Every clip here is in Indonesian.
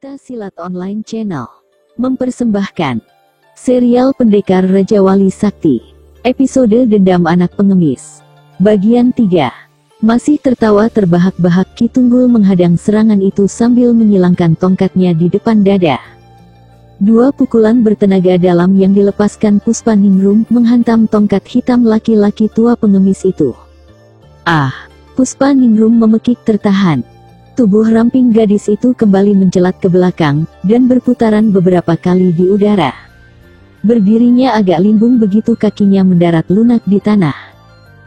Cerita Silat Online Channel mempersembahkan serial Pendekar Raja Wali Sakti, episode Dendam Anak Pengemis, bagian 3. Masih tertawa terbahak-bahak, Ki Tunggul menghadang serangan itu sambil menyilangkan tongkatnya di depan dada. Dua pukulan bertenaga dalam yang dilepaskan Puspaningrum menghantam tongkat hitam laki-laki tua pengemis itu. Puspaningrum memekik tertahan. Tubuh ramping gadis itu kembali mencelat ke belakang, dan berputaran beberapa kali di udara. Berdirinya agak limbung begitu kakinya mendarat lunak di tanah.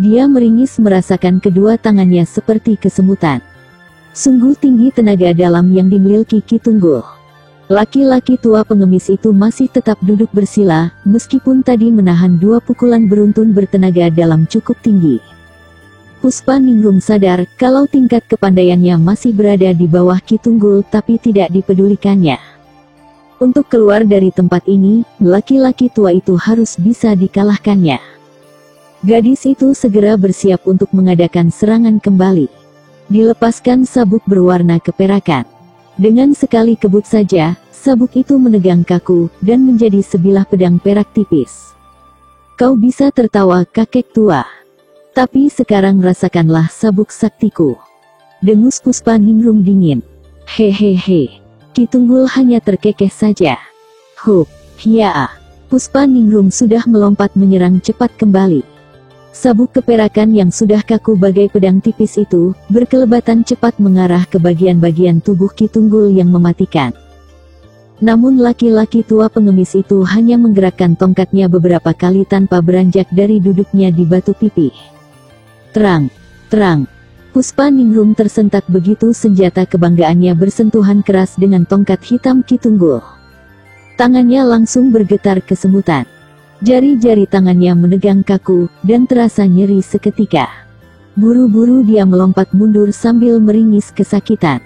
Dia meringis merasakan kedua tangannya seperti kesemutan. Sungguh tinggi tenaga dalam yang dimiliki Ki Tunggul. Laki-laki tua pengemis itu masih tetap duduk bersila, meskipun tadi menahan dua pukulan beruntun bertenaga dalam cukup tinggi. Puspaningrum sadar kalau tingkat kepandaiannya masih berada di bawah Ki Tunggul, tapi tidak dipedulikannya. Untuk keluar dari tempat ini, laki-laki tua itu harus bisa dikalahkannya. Gadis itu segera bersiap untuk mengadakan serangan kembali. Dilepaskan sabuk berwarna keperakan. Dengan sekali kebut saja, sabuk itu menegang kaku, dan menjadi sebilah pedang perak tipis. Kau bisa tertawa, kakek tua. Tapi sekarang rasakanlah sabuk saktiku. Dengus Puspaningrum dingin. Hehehe. Ki Tunggul hanya terkekeh saja. Hiya. Puspaningrum sudah melompat menyerang cepat kembali. Sabuk keperakan yang sudah kaku bagai pedang tipis itu, berkelebatan cepat mengarah ke bagian-bagian tubuh Ki Tunggul yang mematikan. Namun laki-laki tua pengemis itu hanya menggerakkan tongkatnya beberapa kali tanpa beranjak dari duduknya di batu pipih. Terang. Puspaningrum tersentak begitu senjata kebanggaannya bersentuhan keras dengan tongkat hitam Ki Tunggul. Tangannya langsung bergetar kesemutan. Jari-jari tangannya menegang kaku, dan terasa nyeri seketika. Buru-buru dia melompat mundur sambil meringis kesakitan.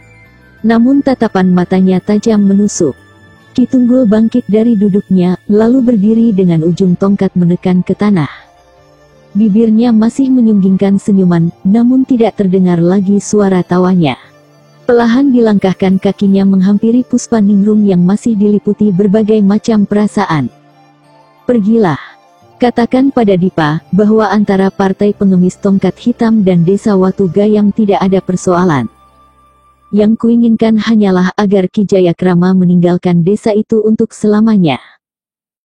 Namun tatapan matanya tajam menusuk. Ki Tunggul bangkit dari duduknya, lalu berdiri dengan ujung tongkat menekan ke tanah. Bibirnya masih menyunggingkan senyuman, namun tidak terdengar lagi suara tawanya. Perlahan dilangkahkan kakinya menghampiri Puspaningrum yang masih diliputi berbagai macam perasaan. Pergilah. Katakan pada Dipa, bahwa antara partai pengemis tongkat hitam dan desa Watu Gayam tidak ada persoalan. Yang kuinginkan hanyalah agar Ki Jayakrama meninggalkan desa itu untuk selamanya.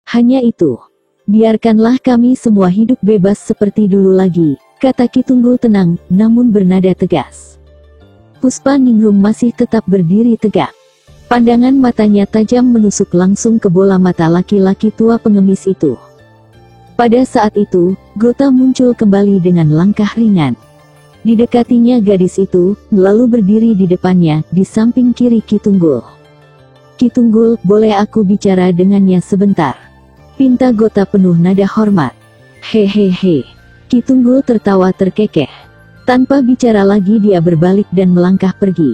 Hanya itu. Biarkanlah kami semua hidup bebas seperti dulu lagi, kata Ki Tunggul tenang, namun bernada tegas. Puspaningrum masih tetap berdiri tegak. Pandangan matanya tajam menusuk langsung ke bola mata laki-laki tua pengemis itu. Pada saat itu, Gota muncul kembali dengan langkah ringan. Didekatinya gadis itu, lalu berdiri di depannya, di samping kiri Ki Tunggul. Ki Tunggul, boleh aku bicara dengannya sebentar? Pinta Gota penuh nada hormat. Hehehe. Ki Tunggul tertawa terkekeh. Tanpa bicara lagi dia berbalik dan melangkah pergi.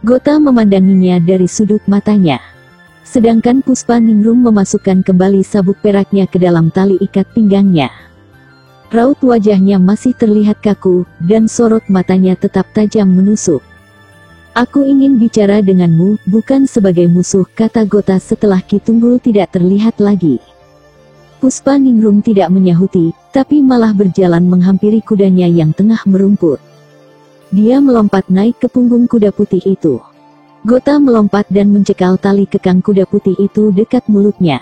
Gota memandanginya dari sudut matanya. Sedangkan Puspaningrum memasukkan kembali sabuk peraknya ke dalam tali ikat pinggangnya. Raut wajahnya masih terlihat kaku, dan sorot matanya tetap tajam menusuk. Aku ingin bicara denganmu, bukan sebagai musuh, kata Gota setelah Ki Tunggul tidak terlihat lagi. Puspaningrum tidak menyahuti, tapi malah berjalan menghampiri kudanya yang tengah merumput. Dia melompat naik ke punggung kuda putih itu. Gota melompat dan mencekal tali kekang kuda putih itu dekat mulutnya.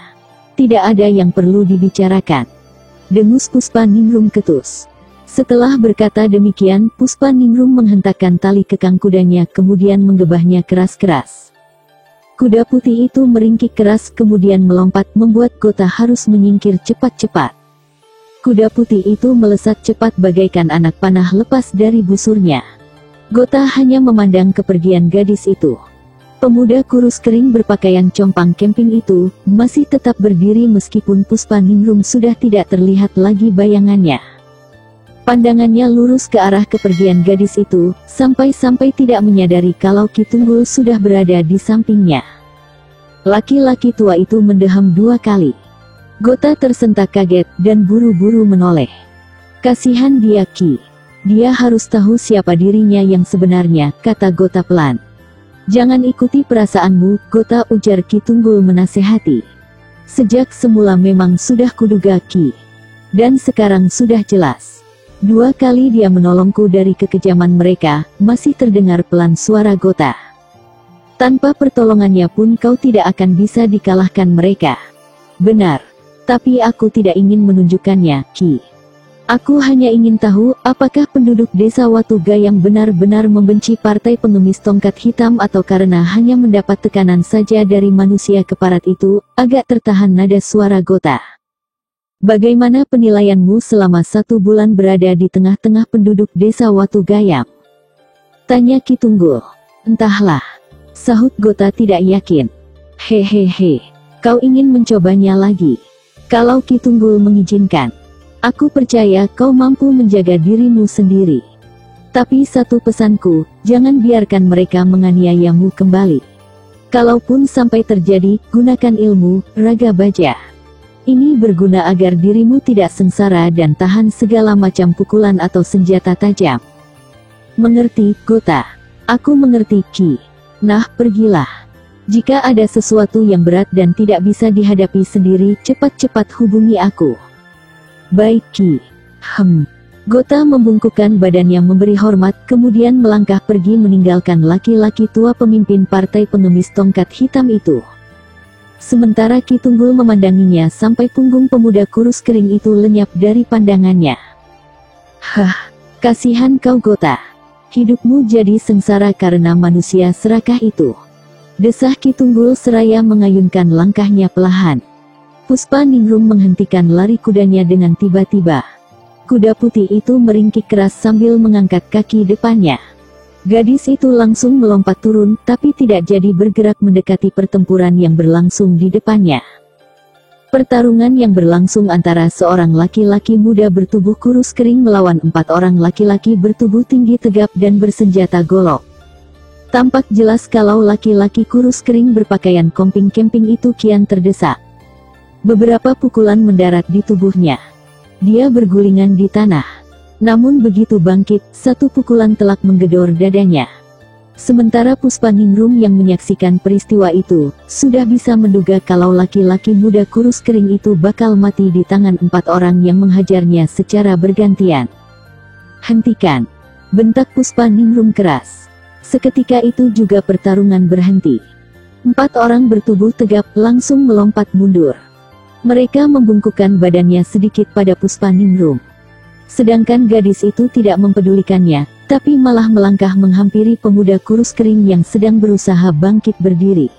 Tidak ada yang perlu dibicarakan. Dengus Puspaningrum ketus. Setelah berkata demikian, Puspaningrum menghentakkan tali kekang kudanya kemudian menggebahnya keras-keras. Kuda putih itu meringkik keras kemudian melompat membuat Gota harus menyingkir cepat-cepat. Kuda putih itu melesat cepat bagaikan anak panah lepas dari busurnya. Gota hanya memandang kepergian gadis itu. Pemuda kurus kering berpakaian compang camping itu, masih tetap berdiri meskipun Puspaningrum sudah tidak terlihat lagi bayangannya. Pandangannya lurus ke arah kepergian gadis itu, sampai-sampai tidak menyadari kalau Ki Tunggul sudah berada di sampingnya. Laki-laki tua itu mendeham 2 kali. Gota tersentak kaget, dan buru-buru menoleh. Kasihan dia Ki. Dia harus tahu siapa dirinya yang sebenarnya, kata Gota pelan. Jangan ikuti perasaanmu, Gota, ujar Ki Tunggul menasehati. Sejak semula memang sudah kuduga, Ki. Dan sekarang sudah jelas. 2 kali dia menolongku dari kekejaman mereka, masih terdengar pelan suara Gota. Tanpa pertolongannya pun kau tidak akan bisa dikalahkan mereka. Benar. Tapi aku tidak ingin menunjukkannya, Ki. Aku hanya ingin tahu, apakah penduduk desa Watuga yang benar-benar membenci partai pengemis tongkat hitam atau karena hanya mendapat tekanan saja dari manusia keparat itu. Agak tertahan nada suara Gota. Bagaimana penilaianmu selama 1 bulan berada di tengah-tengah penduduk desa Watugayam? Tanya Ki Tunggul. Entahlah. Sahut Gota tidak yakin. Hehehe. Kau ingin mencobanya lagi? Kalau Ki Tunggul mengizinkan. Aku percaya kau mampu menjaga dirimu sendiri. Tapi satu pesanku, jangan biarkan mereka menganiayamu kembali. Kalaupun sampai terjadi, gunakan ilmu, raga baja. Ini berguna agar dirimu tidak sengsara dan tahan segala macam pukulan atau senjata tajam. Mengerti, Gota? Aku mengerti, Ki. Nah, pergilah. Jika ada sesuatu yang berat dan tidak bisa dihadapi sendiri, cepat-cepat hubungi aku. Baik, Ki. Gota membungkukkan badannya memberi hormat, kemudian melangkah pergi meninggalkan laki-laki tua pemimpin partai pengemis tongkat hitam itu. Sementara Ki Tunggul memandanginya sampai punggung pemuda kurus kering itu lenyap dari pandangannya. Hah, kasihan kau, Gota. Hidupmu jadi sengsara karena manusia serakah itu. Desah Ki Tunggul seraya mengayunkan langkahnya pelahan. Puspaningrum menghentikan lari kudanya dengan tiba-tiba. Kuda putih itu meringkik keras sambil mengangkat kaki depannya. Gadis itu langsung melompat turun, tapi tidak jadi bergerak mendekati pertempuran yang berlangsung di depannya. Pertarungan yang berlangsung antara seorang laki-laki muda bertubuh kurus kering melawan 4 orang laki-laki bertubuh tinggi tegap dan bersenjata golok. Tampak jelas kalau laki-laki kurus kering berpakaian komping-kemping itu kian terdesak. Beberapa pukulan mendarat di tubuhnya. Dia bergulingan di tanah. Namun begitu bangkit, 1 pukulan telak menggedor dadanya. Sementara Puspaningrum yang menyaksikan peristiwa itu, sudah bisa menduga kalau laki-laki muda kurus kering itu bakal mati di tangan 4 orang yang menghajarnya secara bergantian. Hentikan! Bentak Puspaningrum keras. Seketika itu juga pertarungan berhenti. 4 orang bertubuh tegap langsung melompat mundur. Mereka membungkukkan badannya sedikit pada Puspaningrum. Sedangkan gadis itu tidak mempedulikannya, tapi malah melangkah menghampiri pemuda kurus kering yang sedang berusaha bangkit berdiri.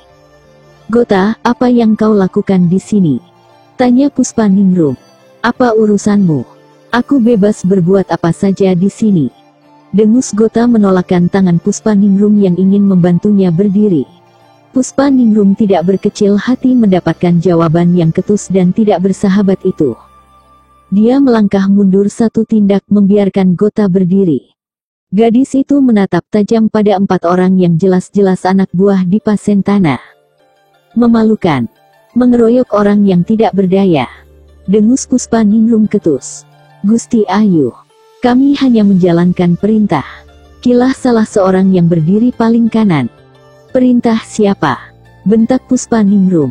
Gota, apa yang kau lakukan di sini? Tanya Puspaningrum. Apa urusanmu? Aku bebas berbuat apa saja di sini. Dengus Gota menolakkan tangan Puspaningrum yang ingin membantunya berdiri. Puspaningrum tidak berkecil hati mendapatkan jawaban yang ketus dan tidak bersahabat itu. Dia melangkah mundur 1 tindak membiarkan Gota berdiri. Gadis itu menatap tajam pada 4 orang yang jelas-jelas anak buah di Pasentana. Memalukan. Mengeroyok orang yang tidak berdaya. Dengus Puspaningrum ketus. Gusti Ayu. Kami hanya menjalankan perintah. Kilah salah seorang yang berdiri paling kanan. Perintah siapa? Bentak Puspaningrum.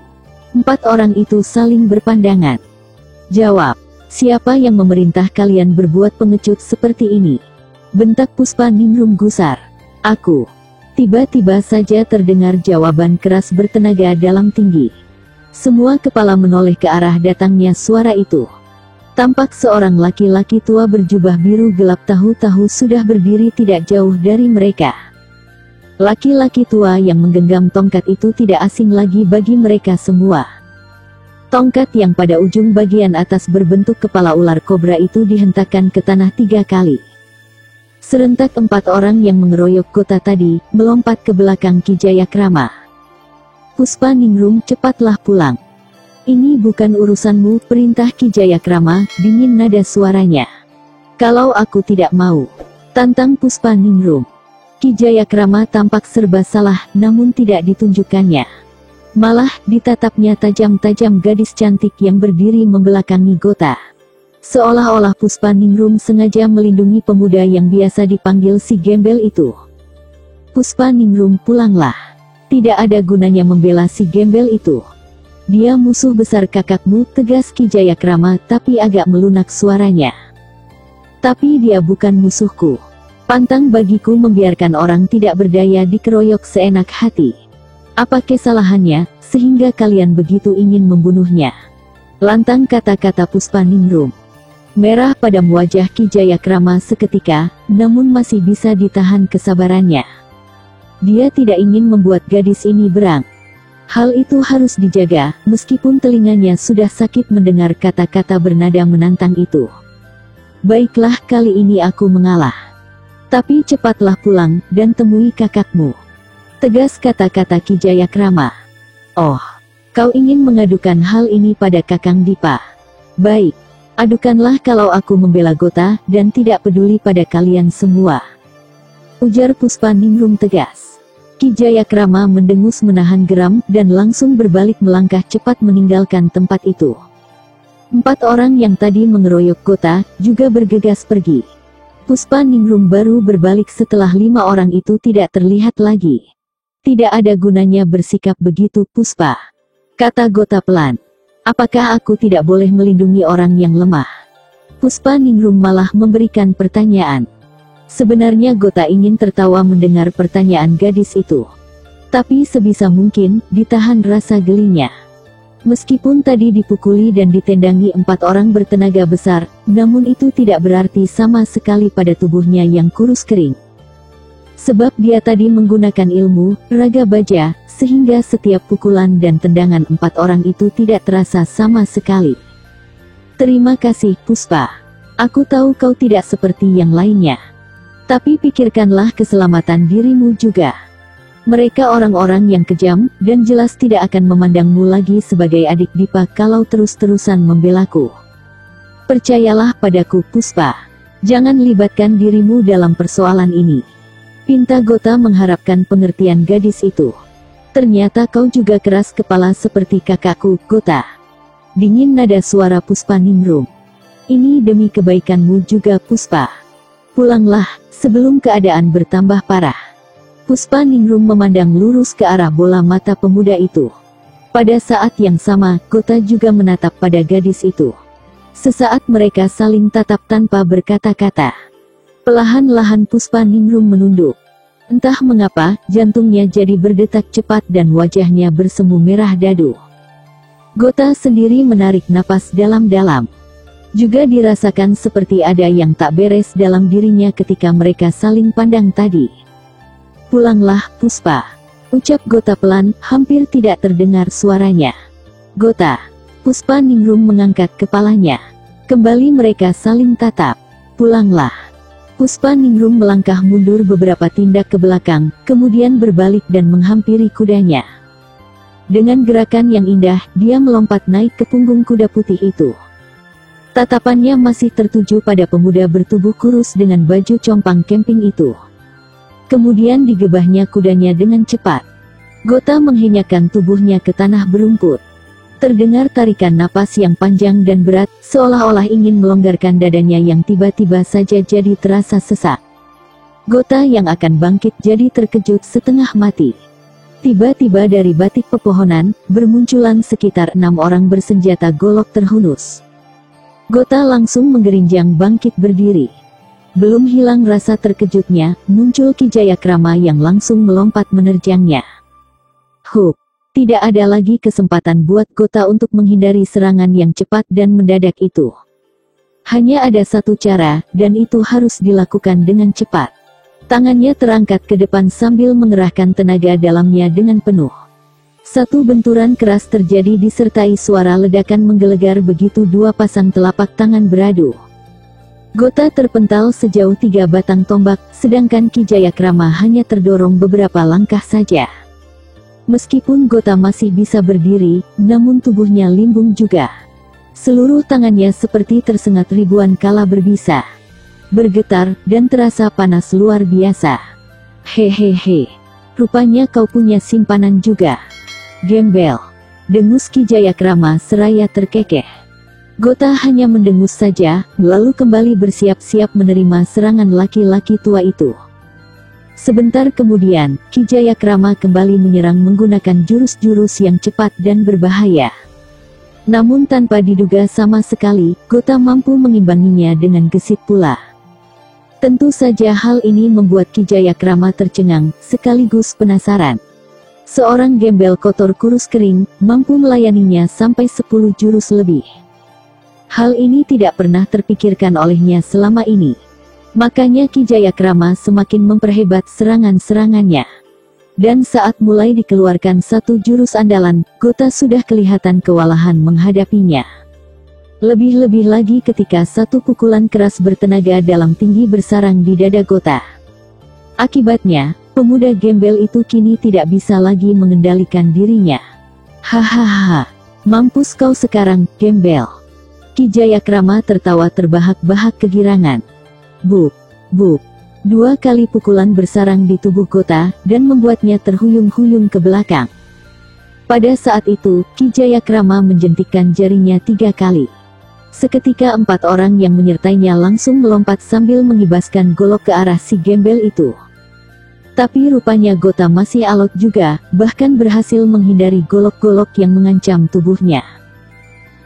4 orang itu saling berpandangan. Jawab. Siapa yang memerintah kalian berbuat pengecut seperti ini? Bentak Puspaningrum gusar. Aku. Tiba-tiba saja terdengar jawaban keras bertenaga dalam tinggi. Semua kepala menoleh ke arah datangnya suara itu. Tampak seorang laki-laki tua berjubah biru gelap tahu-tahu sudah berdiri tidak jauh dari mereka. Laki-laki tua yang menggenggam tongkat itu tidak asing lagi bagi mereka semua. Tongkat yang pada ujung bagian atas berbentuk kepala ular kobra itu dihentakkan ke tanah 3 kali. Serentak 4 orang yang mengeroyok Gota tadi, melompat ke belakang Ki Jayakrama. Puspaningrum, cepatlah pulang. Ini bukan urusanmu, perintah Ki Jayakrama, dingin nada suaranya. Kalau aku tidak mau, tantang Puspaningrum. Ki Jayakrama tampak serba salah, namun tidak ditunjukkannya. Malah, ditatapnya tajam-tajam gadis cantik yang berdiri membelakangi Gota. Seolah-olah Puspaningrum sengaja melindungi pemuda yang biasa dipanggil si gembel itu. Puspaningrum, pulanglah. Tidak ada gunanya membela si gembel itu. Dia musuh besar kakakmu, tegas Ki Jayakrama tapi agak melunak suaranya. Tapi dia bukan musuhku. Pantang bagiku membiarkan orang tidak berdaya dikeroyok seenak hati. Apa kesalahannya, sehingga kalian begitu ingin membunuhnya? Lantang kata-kata Puspaningrum. Merah padam wajah Ki Jayakrama seketika, namun masih bisa ditahan kesabarannya. Dia tidak ingin membuat gadis ini berang. Hal itu harus dijaga, meskipun telinganya sudah sakit mendengar kata-kata bernada menantang itu. Baiklah, kali ini aku mengalah. Tapi cepatlah pulang, dan temui kakakmu. Tegas kata-kata Ki Jayakrama. Oh, kau ingin mengadukan hal ini pada Kakang Dipa? Baik, adukanlah kalau aku membela Gota, dan tidak peduli pada kalian semua. Ujar Puspaningrum tegas. Ki Jayakrama mendengus menahan geram, dan langsung berbalik melangkah cepat meninggalkan tempat itu. 4 orang yang tadi mengeroyok Gota, juga bergegas pergi. Puspaningrum baru berbalik setelah 5 orang itu tidak terlihat lagi. Tidak ada gunanya bersikap begitu Puspa, kata Gota pelan. Apakah aku tidak boleh melindungi orang yang lemah? Puspaningrum malah memberikan pertanyaan. Sebenarnya Gota ingin tertawa mendengar pertanyaan gadis itu. Tapi sebisa mungkin, ditahan rasa gelinya. Meskipun tadi dipukuli dan ditendangi 4 orang bertenaga besar, namun itu tidak berarti sama sekali pada tubuhnya yang kurus kering. Sebab dia tadi menggunakan ilmu, raga baja, sehingga setiap pukulan dan tendangan 4 orang itu tidak terasa sama sekali. Terima kasih Puspa. Aku tahu kau tidak seperti yang lainnya. Tapi pikirkanlah keselamatan dirimu juga. Mereka orang-orang yang kejam, dan jelas tidak akan memandangmu lagi sebagai adik Dipa kalau terus-terusan membelaku. Percayalah padaku Puspa. Jangan libatkan dirimu dalam persoalan ini. Pinta Gota mengharapkan pengertian gadis itu. Ternyata kau juga keras kepala seperti kakakku, Gota. Dingin nada suara Puspaningrum. Ini demi kebaikanmu juga Puspa. Pulanglah, sebelum keadaan bertambah parah. Puspaningrum memandang lurus ke arah bola mata pemuda itu. Pada saat yang sama, Gota juga menatap pada gadis itu. Sesaat mereka saling tatap tanpa berkata-kata. Perlahan-lahan Puspaningrum menunduk. Entah mengapa, jantungnya jadi berdetak cepat dan wajahnya bersemu merah dadu. Gota sendiri menarik napas dalam-dalam. Juga dirasakan seperti ada yang tak beres dalam dirinya ketika mereka saling pandang tadi. Pulanglah, Puspa. Ucap Gota pelan, hampir tidak terdengar suaranya. Gota. Puspaningrum mengangkat kepalanya. Kembali mereka saling tatap. Pulanglah. Puspaningrum melangkah mundur beberapa tindak ke belakang, kemudian berbalik dan menghampiri kudanya. Dengan gerakan yang indah, dia melompat naik ke punggung kuda putih itu. Tatapannya masih tertuju pada pemuda bertubuh kurus dengan baju compang camping itu. Kemudian digebahnya kudanya dengan cepat. Gota menghenyakan tubuhnya ke tanah berumput. Terdengar tarikan napas yang panjang dan berat, seolah-olah ingin melonggarkan dadanya yang tiba-tiba saja jadi terasa sesak. Gota yang akan bangkit jadi terkejut setengah mati. Tiba-tiba dari batik pepohonan, bermunculan sekitar 6 orang bersenjata golok terhunus. Gota langsung menggerinjang bangkit berdiri. Belum hilang rasa terkejutnya, muncul Ki Jayakrama yang langsung melompat menerjangnya. Hup, tidak ada lagi kesempatan buat Gota untuk menghindari serangan yang cepat dan mendadak itu. Hanya ada satu cara, dan itu harus dilakukan dengan cepat. Tangannya terangkat ke depan sambil mengerahkan tenaga dalamnya dengan penuh. Satu benturan keras terjadi disertai suara ledakan menggelegar begitu 2 pasang telapak tangan beradu. Gota terpental sejauh 3 batang tombak, sedangkan Ki Jayakrama hanya terdorong beberapa langkah saja. Meskipun Gota masih bisa berdiri, namun tubuhnya limbung juga. Seluruh tangannya seperti tersengat ribuan kala berbisa. Bergetar, dan terasa panas luar biasa. Hehehe, rupanya kau punya simpanan juga. Gembel, dengus Ki Jayakrama seraya terkekeh. Gota hanya mendengus saja, lalu kembali bersiap-siap menerima serangan laki-laki tua itu. Sebentar kemudian, Ki Jayakrama kembali menyerang menggunakan jurus-jurus yang cepat dan berbahaya. Namun tanpa diduga sama sekali, Gota mampu mengimbanginya dengan gesit pula. Tentu saja hal ini membuat Ki Jayakrama tercengang, sekaligus penasaran. Seorang gembel kotor kurus kering, mampu melayaninya sampai 10 jurus lebih. Hal ini tidak pernah terpikirkan olehnya selama ini. Makanya Ki Jayakrama semakin memperhebat serangan-serangannya. Dan saat mulai dikeluarkan satu jurus andalan, Gota sudah kelihatan kewalahan menghadapinya. Lebih-lebih lagi ketika satu pukulan keras bertenaga dalam tinggi bersarang di dada Gota. Akibatnya, pemuda gembel itu kini tidak bisa lagi mengendalikan dirinya. Hahaha, mampus kau sekarang, gembel. Ki Jayakrama tertawa terbahak-bahak kegirangan. Buk, buk. 2 kali pukulan bersarang di tubuh Gota, dan membuatnya terhuyung-huyung ke belakang. Pada saat itu, Ki Jayakrama menjentikkan jarinya 3 kali. Seketika 4 orang yang menyertainya langsung melompat sambil mengibaskan golok ke arah si gembel itu. Tapi rupanya Gota masih alot juga, bahkan berhasil menghindari golok-golok yang mengancam tubuhnya.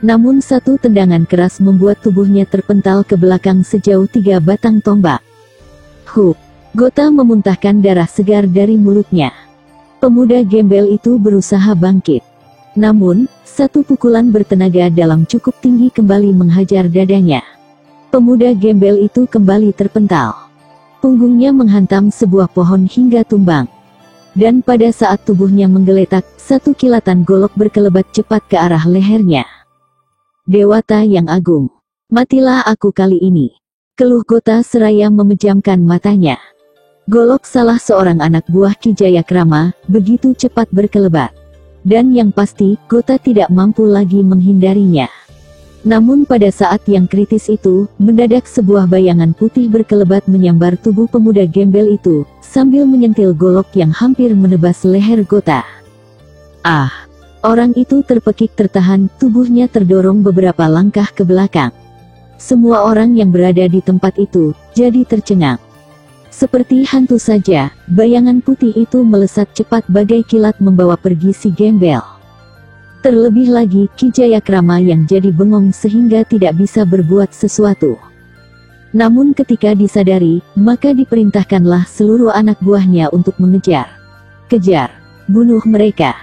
Namun satu tendangan keras membuat tubuhnya terpental ke belakang sejauh 3 batang tombak. Gota memuntahkan darah segar dari mulutnya. Pemuda gembel itu berusaha bangkit. Namun, satu pukulan bertenaga dalam cukup tinggi kembali menghajar dadanya. Pemuda gembel itu kembali terpental. Punggungnya menghantam sebuah pohon hingga tumbang. Dan pada saat tubuhnya menggeletak, satu kilatan golok berkelebat cepat ke arah lehernya. Dewata yang agung, matilah aku kali ini, keluh Gota seraya memejamkan matanya. Golok salah seorang anak buah Ki Jayakrama begitu cepat berkelebat. Dan yang pasti, Gota tidak mampu lagi menghindarinya. Namun pada saat yang kritis itu, mendadak sebuah bayangan putih berkelebat menyambar tubuh pemuda gembel itu, sambil menyentil golok yang hampir menebas leher Gota. Orang itu terpekik tertahan, tubuhnya terdorong beberapa langkah ke belakang. Semua orang yang berada di tempat itu, jadi tercengang. Seperti hantu saja, bayangan putih itu melesat cepat bagai kilat membawa pergi si gembel. Terlebih lagi, Ki Jayakrama yang jadi bengong sehingga tidak bisa berbuat sesuatu. Namun ketika disadari, maka diperintahkanlah seluruh anak buahnya untuk mengejar. Kejar, bunuh mereka,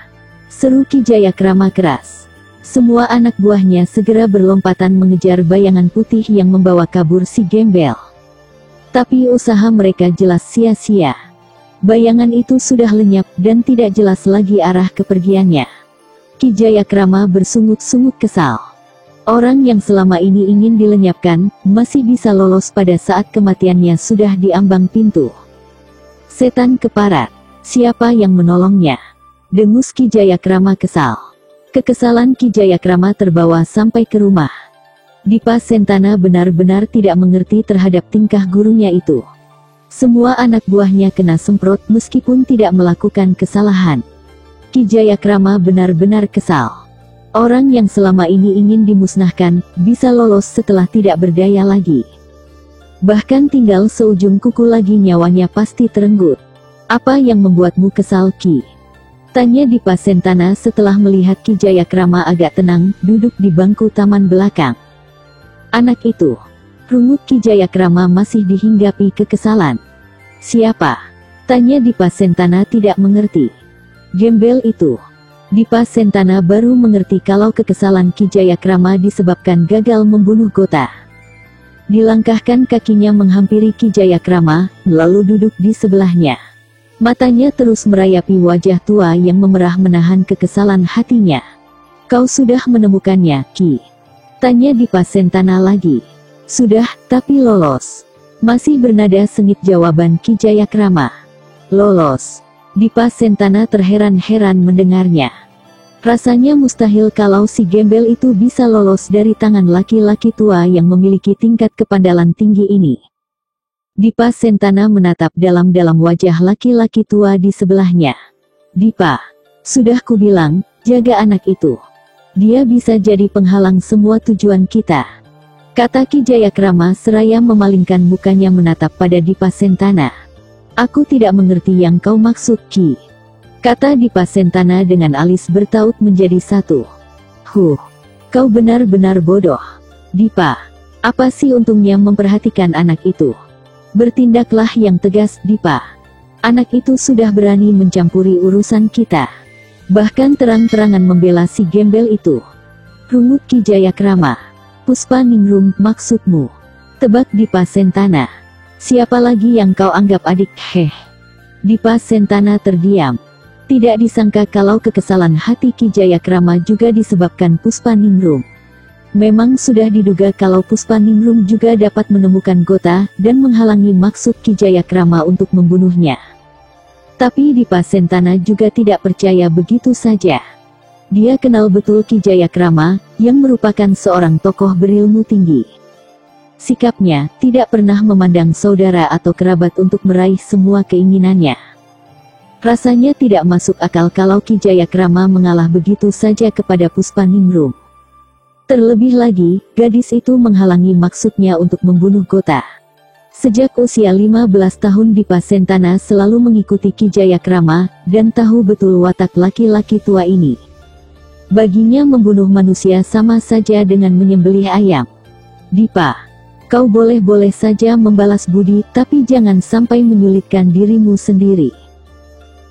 seru Ki Jayakrama keras. Semua anak buahnya segera berlompatan mengejar bayangan putih yang membawa kabur si gembel. Tapi usaha mereka jelas sia-sia. Bayangan itu sudah lenyap dan tidak jelas lagi arah kepergiannya. Ki Jayakrama bersungut-sungut kesal. Orang yang selama ini ingin dilenyapkan, masih bisa lolos pada saat kematiannya sudah diambang pintu. Setan keparat, siapa yang menolongnya? Dengus Ki Jayakrama kesal. Kekesalan Ki Jayakrama terbawa sampai ke rumah. Dipa Sentana benar-benar tidak mengerti terhadap tingkah gurunya itu. Semua anak buahnya kena semprot meskipun tidak melakukan kesalahan. Ki Jayakrama benar-benar kesal. Orang yang selama ini ingin dimusnahkan, bisa lolos setelah tidak berdaya lagi. Bahkan tinggal seujung kuku lagi nyawanya pasti terenggut. Apa yang membuatmu kesal, Ki? Tanya Dipa Sentana setelah melihat Ki Jayakrama agak tenang, duduk di bangku taman belakang. Anak itu, rungut Ki Jayakrama masih dihinggapi kekesalan. Siapa? Tanya Dipa Sentana tidak mengerti. Gembel itu. Dipa Sentana baru mengerti kalau kekesalan Ki Jayakrama disebabkan gagal membunuh Gota. Dilangkahkan kakinya menghampiri Ki Jayakrama, lalu duduk di sebelahnya. Matanya terus merayapi wajah tua yang memerah menahan kekesalan hatinya. Kau sudah menemukannya, Ki? Tanya Dipa Sentana lagi. Sudah, tapi lolos. Masih bernada sengit jawaban Ki Jayakrama. Lolos. Dipa Sentana terheran-heran mendengarnya. Rasanya mustahil kalau si gembel itu bisa lolos dari tangan laki-laki tua yang memiliki tingkat kepandalan tinggi ini. Dipa Sentana menatap dalam-dalam wajah laki-laki tua di sebelahnya. Dipa, sudah kubilang, jaga anak itu. Dia bisa jadi penghalang semua tujuan kita. Kata Ki Jayakrama seraya memalingkan mukanya menatap pada Dipa Sentana. Aku tidak mengerti yang kau maksud, Ki, kata Dipa Sentana dengan alis bertaut menjadi satu. Kau benar-benar bodoh, Dipa. Apa sih untungnya memperhatikan anak itu? Bertindaklah yang tegas, Dipa. Anak itu sudah berani mencampuri urusan kita. Bahkan terang-terangan membela si gembel itu. Rungut Ki Jayakrama. Puspaningrum, maksudmu? Tebak Dipa Sentana. Siapa lagi yang kau anggap adik? Dipa Sentana terdiam. Tidak disangka kalau kekesalan hati Ki Jayakrama juga disebabkan Puspaningrum. Memang sudah diduga kalau Puspaningrum juga dapat menemukan Gota dan menghalangi maksud Ki Jayakrama untuk membunuhnya. Tapi Dipa Sentana juga tidak percaya begitu saja. Dia kenal betul Ki Jayakrama, yang merupakan seorang tokoh berilmu tinggi. Sikapnya tidak pernah memandang saudara atau kerabat untuk meraih semua keinginannya. Rasanya tidak masuk akal kalau Ki Jayakrama mengalah begitu saja kepada Puspaningrum. Terlebih lagi, gadis itu menghalangi maksudnya untuk membunuh Gota. Sejak usia 15 tahun Dipa Sentana selalu mengikuti Ki Jayakrama, dan tahu betul watak laki-laki tua ini. Baginya membunuh manusia sama saja dengan menyembelih ayam. Dipa, kau boleh-boleh saja membalas budi, tapi jangan sampai menyulitkan dirimu sendiri.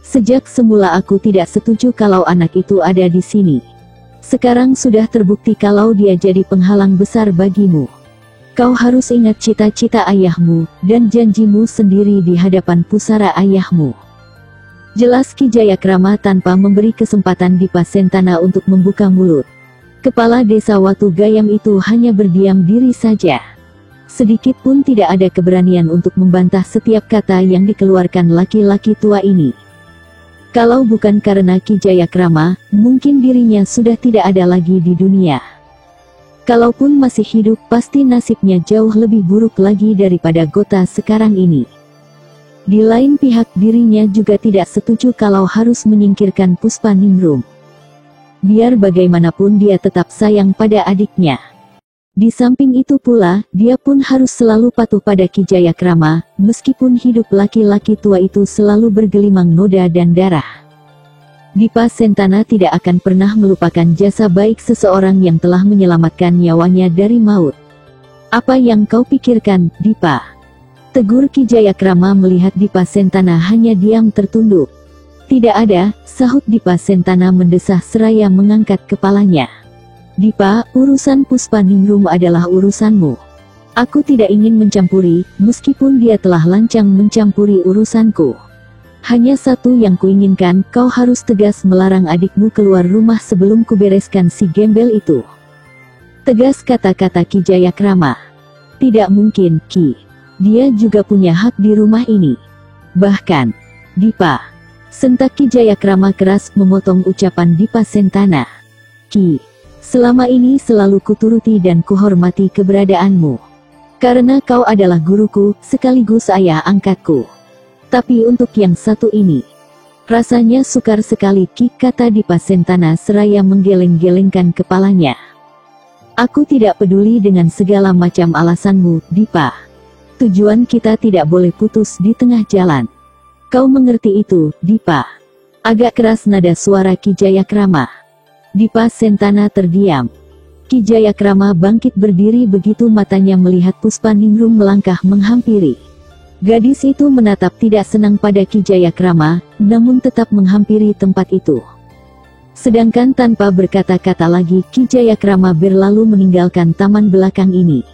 Sejak semula aku tidak setuju kalau anak itu ada di sini. Sekarang sudah terbukti kalau dia jadi penghalang besar bagimu. Kau harus ingat cita-cita ayahmu, dan janjimu sendiri di hadapan pusara ayahmu. Jelas Ki Jayakrama tanpa memberi kesempatan Dipa Sentana untuk membuka mulut. Kepala desa Watu Gayam itu hanya berdiam diri saja. Sedikit pun tidak ada keberanian untuk membantah setiap kata yang dikeluarkan laki-laki tua ini. Kalau bukan karena Ki Jayakrama, mungkin dirinya sudah tidak ada lagi di dunia. Kalaupun masih hidup, pasti nasibnya jauh lebih buruk lagi daripada Gota sekarang ini. Di lain pihak, dirinya juga tidak setuju kalau harus menyingkirkan Puspaningrum. Biar bagaimanapun dia tetap sayang pada adiknya. Di samping itu pula, dia pun harus selalu patuh pada Ki Jayakrama, meskipun hidup laki-laki tua itu selalu bergelimang noda dan darah. Dipa Sentana tidak akan pernah melupakan jasa baik seseorang yang telah menyelamatkan nyawanya dari maut. Apa yang kau pikirkan, Dipa? Tegur Ki Jayakrama melihat Dipa Sentana hanya diam tertunduk. Tidak ada, sahut Dipa Sentana mendesah seraya mengangkat kepalanya. Dipa, urusan Puspaningrum adalah urusanmu. Aku tidak ingin mencampuri, meskipun dia telah lancang mencampuri urusanku. Hanya satu yang kuinginkan, kau harus tegas melarang adikmu keluar rumah sebelum kubereskan si gembel itu. Tegas kata-kata Ki Jayakrama. Tidak mungkin, Ki. Dia juga punya hak di rumah ini. Bahkan, Dipa. Sentak Ki Jayakrama keras memotong ucapan Dipa Sentana. Ki. Selama ini selalu kuturuti dan kuhormati keberadaanmu. Karena kau adalah guruku, sekaligus ayah angkatku. Tapi untuk yang satu ini, rasanya sukar sekali, Ki, kata Dipa Sentana seraya menggeleng-gelengkan kepalanya. Aku tidak peduli dengan segala macam alasanmu, Dipa. Tujuan kita tidak boleh putus di tengah jalan. Kau mengerti itu, Dipa? Agak keras nada suara Ki Jayakrama. Dipa Sentana terdiam. Ki Jayakrama bangkit berdiri begitu matanya melihat Puspaningrum melangkah menghampiri. Gadis itu menatap tidak senang pada Ki Jayakrama, namun tetap menghampiri tempat itu. Sedangkan tanpa berkata-kata lagi, Ki Jayakrama berlalu meninggalkan taman belakang ini.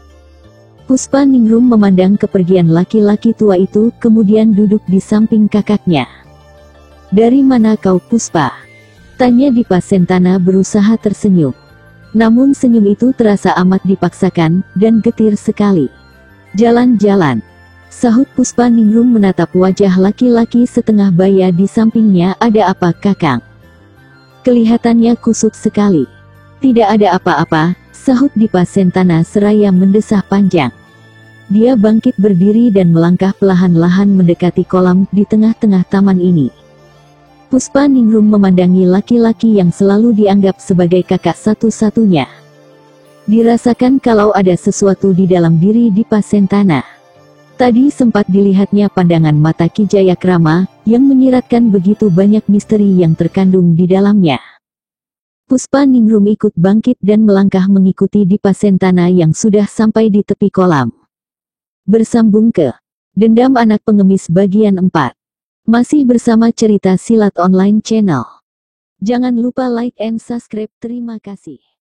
Puspaningrum memandang kepergian laki-laki tua itu, kemudian duduk di samping kakaknya. Dari mana kau, Puspa? Tanya Dipa Sentana berusaha tersenyum. Namun senyum itu terasa amat dipaksakan, dan getir sekali. Jalan-jalan, sahut Puspaningrum menatap wajah laki-laki setengah baya di sampingnya. Ada apa, Kakang? Kelihatannya kusut sekali. Tidak ada apa-apa, sahut Dipa Sentana seraya mendesah panjang. Dia bangkit berdiri dan melangkah perlahan-lahan mendekati kolam di tengah-tengah taman ini. Puspaningrum memandangi laki-laki yang selalu dianggap sebagai kakak satu-satunya. Dirasakan kalau ada sesuatu di dalam diri Dipa Sentana. Tadi sempat dilihatnya pandangan mata Ki Jayakrama, yang menyiratkan begitu banyak misteri yang terkandung di dalamnya. Puspa Ningrum ikut bangkit dan melangkah mengikuti Dipa Sentana yang sudah sampai di tepi kolam. Bersambung ke Dendam Anak Pengemis bagian 4. Masih bersama cerita silat online channel. Jangan lupa like and subscribe, terima kasih.